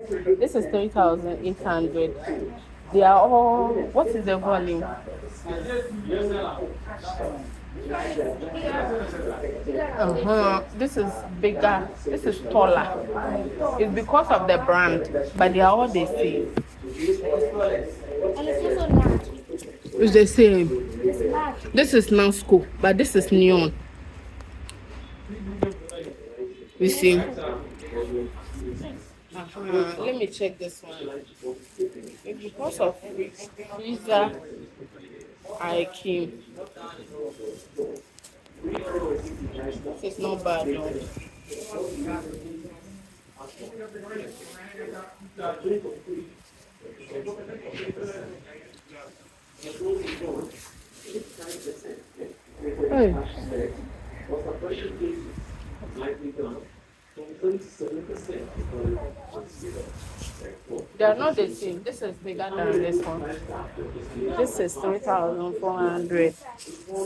This is 3,800. They are all. What is the volume? This is bigger. This is taller. It's because of the brand, but they are all the same. And it's also large. It's the same. It's large. This is Nasco, but this is neon. You see? Let me check this one. It's because of freezer I came. This is not bad though. Hey. They are not the same. This is bigger than this one. This is 3,400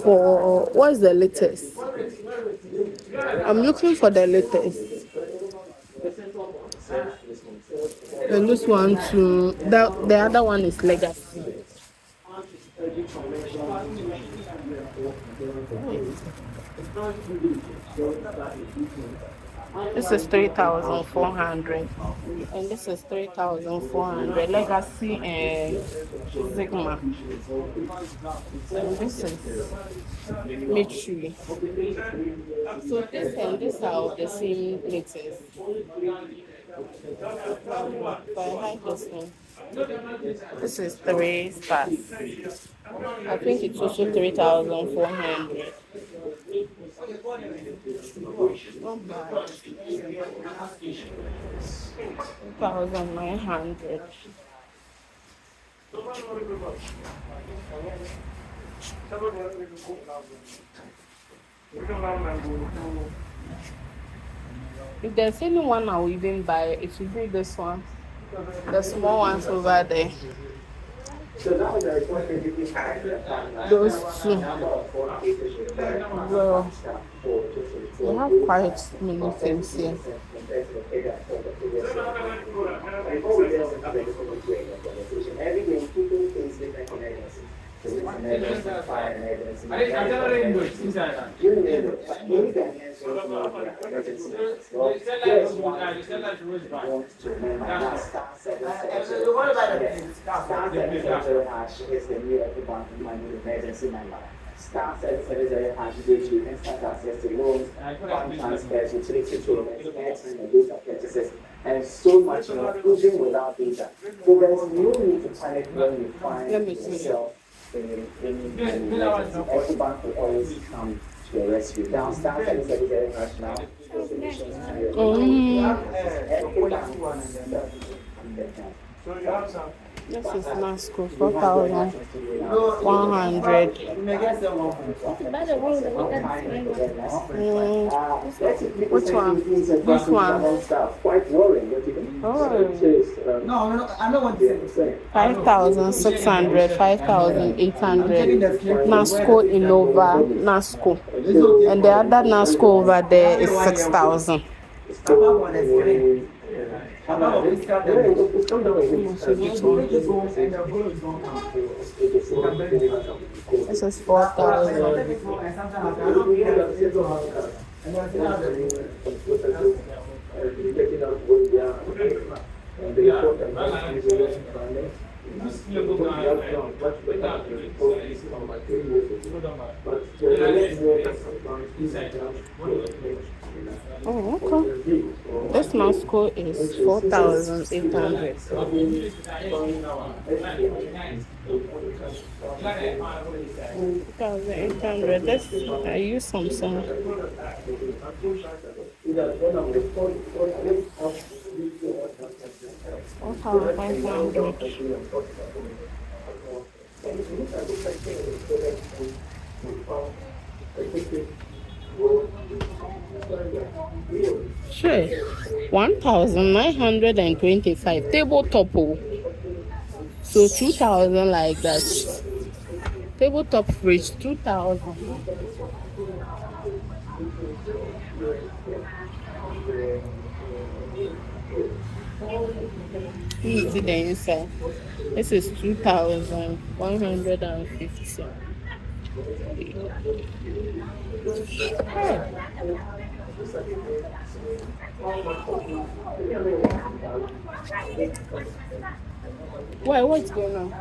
for what's the latest? I'm looking for the latest. And this one too. The other one is legacy. This is 3,400, and this is 3,400. Legacy and Zigma. And this is Mitri. So this and this are the same latest. But I like this one. This is 3 stars. I think it's also 3,400. Not bad. 2,900. If there's anyone I will even buy, it should be this one. The small ones over there. Those two. Well, we have quite many things here. Star 770 hash gives you instant access to loans, fund transfers, utility payments, airtime and data purchases, and so much more, even without data. So there's no need to panic when you find yourself in emergency. Ecobank will always come to your rescue. Now, Star 770 hash now. This is Nasco, 4,100. Which one? This one. Oh. No, I don't want to say. 5,600, 5,800. Nasco Innova, Nasco. And the other Nasco over there is 6,000. This is 4,000. Oh, okay. This Nasco is 4,800. 4,800. This I use Samsung. 4,500. Sure. 1,925. Tabletop. So 2,000 like that. Tabletop fridge 2,000. You see the inside. This is 2,150. Why? What's going on?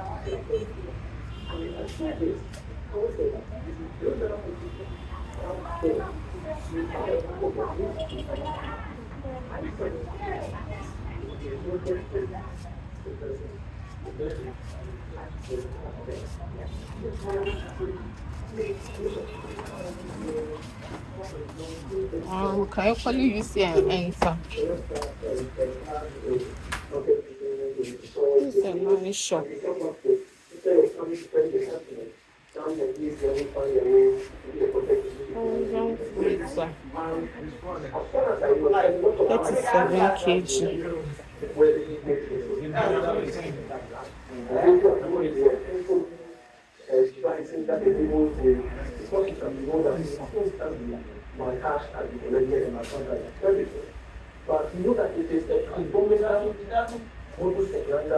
Can you call use here and enter? This is a money shop. Freezer. 37 kg. My cash has been collected in my contract is credited. But you know that it is a phenomenal almost a grand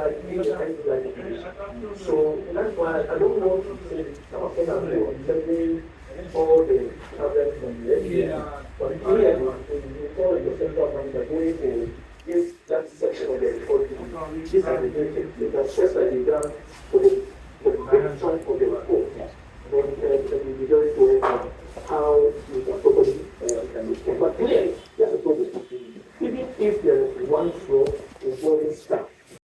so that's why I don't want to say some of them are accepting all the tablets from the FDA. But here, before the central bank are going to give that section of the report, these are the data, because just like you done for the